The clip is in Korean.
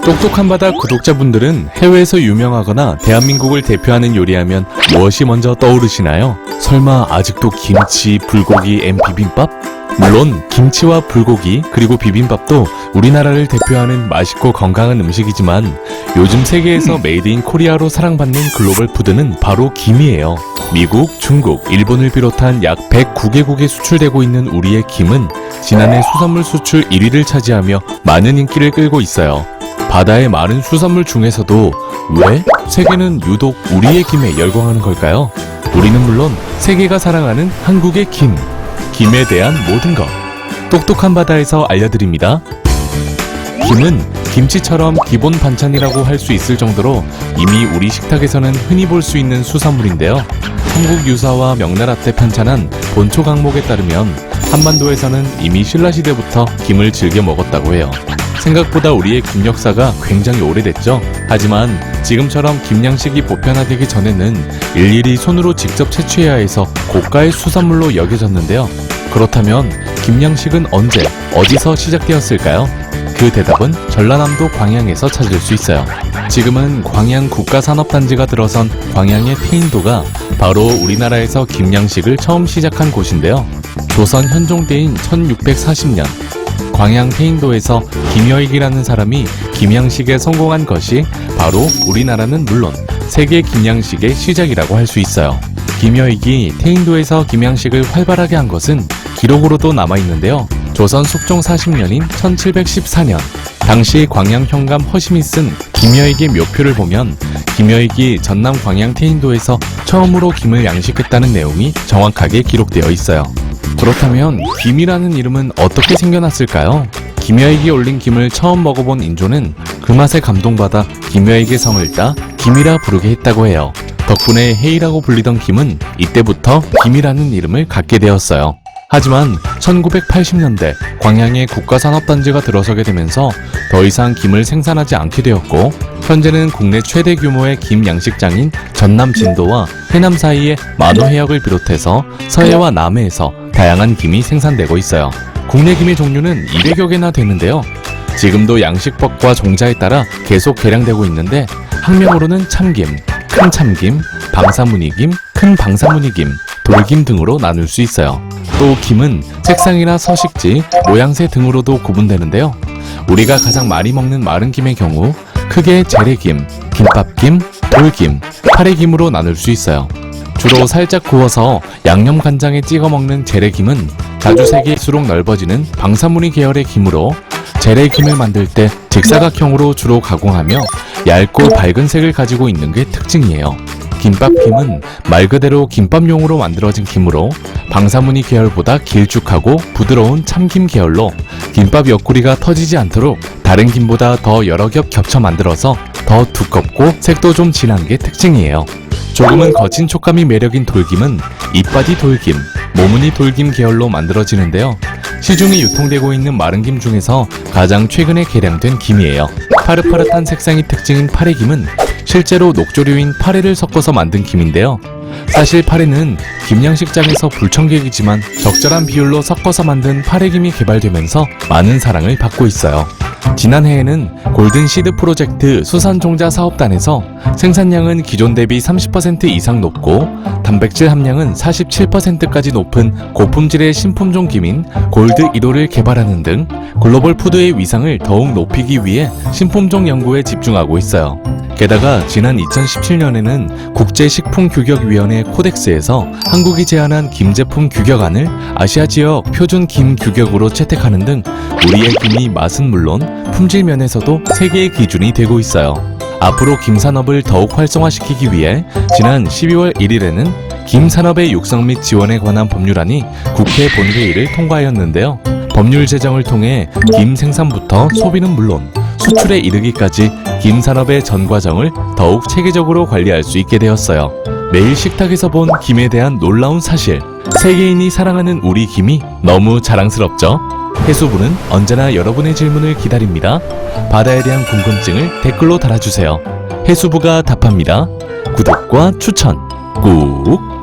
똑똑한 바다 구독자분들은 해외에서 유명하거나 대한민국을 대표하는 요리하면 무엇이 먼저 떠오르시나요? 설마 아직도 김치, 불고기, 비빔밥? 물론 김치와 불고기 그리고 비빔밥도 우리나라를 대표하는 맛있고 건강한 음식이지만 요즘 세계에서 메이드 인 코리아로 사랑받는 글로벌 푸드는 바로 김이에요. 미국, 중국, 일본을 비롯한 약 109개국에 수출되고 있는 우리의 김은 지난해 수산물 수출 1위를 차지하며 많은 인기를 끌고 있어요. 바다의 많은 수산물 중에서도 왜 세계는 유독 우리의 김에 열광하는 걸까요? 우리는 물론 세계가 사랑하는 한국의 김. 김에 대한 모든 것 똑똑한 바다에서 알려드립니다. 김은 김치처럼 기본 반찬이라고 할 수 있을 정도로 이미 우리 식탁에서는 흔히 볼 수 있는 수산물인데요. 한국 유사와 명나라 때 편찬한 본초 강목에 따르면 한반도에서는 이미 신라시대부터 김을 즐겨 먹었다고 해요. 생각보다 우리의 김 역사가 굉장히 오래됐죠. 하지만 지금처럼 김 양식이 보편화되기 전에는 일일이 손으로 직접 채취해야 해서 고가의 수산물로 여겨졌는데요. 그렇다면 김 양식은 언제, 어디서 시작되었을까요? 그 대답은 전라남도 광양에서 찾을 수 있어요. 지금은 광양 국가산업단지가 들어선 광양의 태인도가 바로 우리나라에서 김 양식을 처음 시작한 곳인데요. 조선 현종대인 1640년 광양 태인도에서 김여익이라는 사람이 김양식에 성공한 것이 바로 우리나라는 물론 세계 김양식의 시작이라고 할 수 있어요. 김여익이 태인도에서 김양식을 활발하게 한 것은 기록으로도 남아있는데요. 조선 숙종 40년인 1714년 당시 광양 현감 허심이 쓴 김여익의 묘표를 보면 김여익이 전남 광양 태인도에서 처음으로 김을 양식했다는 내용이 정확하게 기록되어 있어요. 그렇다면 김이라는 이름은 어떻게 생겨났을까요? 김여익이 올린 김을 처음 먹어본 인조는 그 맛에 감동받아 김여익의 성을 따 김이라 부르게 했다고 해요. 덕분에 해이라고 불리던 김은 이때부터 김이라는 이름을 갖게 되었어요. 하지만 1980년대 광양에 국가산업단지가 들어서게 되면서 더 이상 김을 생산하지 않게 되었고 현재는 국내 최대 규모의 김 양식장인 전남 진도와 해남 사이의 만호해역을 비롯해서 서해와 남해에서 다양한 김이 생산되고 있어요. 국내 김의 종류는 200여 개나 되는데요. 지금도 양식법과 종자에 따라 계속 개량되고 있는데 학명으로는 참김, 큰 참김, 방사무늬김, 큰 방사무늬김, 돌김 등으로 나눌 수 있어요. 또 김은 색상이나 서식지, 모양새 등으로도 구분되는데요. 우리가 가장 많이 먹는 마른 김의 경우 크게 재래김, 김밥김, 돌김, 파래김으로 나눌 수 있어요. 주로 살짝 구워서 양념 간장에 찍어 먹는 재래김은 자주색일수록 넓어지는 방사무늬 계열의 김으로 재래김을 만들 때 직사각형으로 주로 가공하며 얇고 밝은 색을 가지고 있는 게 특징이에요. 김밥김은 말 그대로 김밥용으로 만들어진 김으로 방사무늬 계열보다 길쭉하고 부드러운 참김 계열로 김밥 옆구리가 터지지 않도록 다른 김보다 더 여러 겹 겹쳐 만들어서 더 두껍고 색도 좀 진한 게 특징이에요. 조금은 거친 촉감이 매력인 돌김은 이빠디 돌김, 모무늬 돌김 계열로 만들어지는데요. 시중에 유통되고 있는 마른 김 중에서 가장 최근에 개량된 김이에요. 파릇파릇한 색상이 특징인 파래김은 실제로 녹조류인 파래를 섞어서 만든 김인데요. 사실 파래는 김양식장에서 불청객이지만 적절한 비율로 섞어서 만든 파래김이 개발되면서 많은 사랑을 받고 있어요. 지난해에는 골든시드 프로젝트 수산종자 사업단에서 생산량은 기존 대비 30% 이상 높고 단백질 함량은 47%까지 높은 고품질의 신품종 김인 골드 1호를 개발하는 등 글로벌 푸드의 위상을 더욱 높이기 위해 신품종 연구에 집중하고 있어요. 게다가 지난 2017년에는 국제식품규격위원회 코덱스에서 한국이 제안한 김 제품 규격안을 아시아 지역 표준 김 규격으로 채택하는 등 우리의 김이 맛은 물론 품질 면에서도 세계의 기준이 되고 있어요. 앞으로 김 산업을 더욱 활성화시키기 위해 지난 12월 1일에는 김 산업의 육성 및 지원에 관한 법률안이 국회 본회의를 통과하였는데요. 법률 제정을 통해 김 생산부터 소비는 물론 수출에 이르기까지 김 산업의 전 과정을 더욱 체계적으로 관리할 수 있게 되었어요. 매일 식탁에서 본 김에 대한 놀라운 사실, 세계인이 사랑하는 우리 김이 너무 자랑스럽죠? 해수부는 언제나 여러분의 질문을 기다립니다. 바다에 대한 궁금증을 댓글로 달아주세요. 해수부가 답합니다. 구독과 추천 꾹!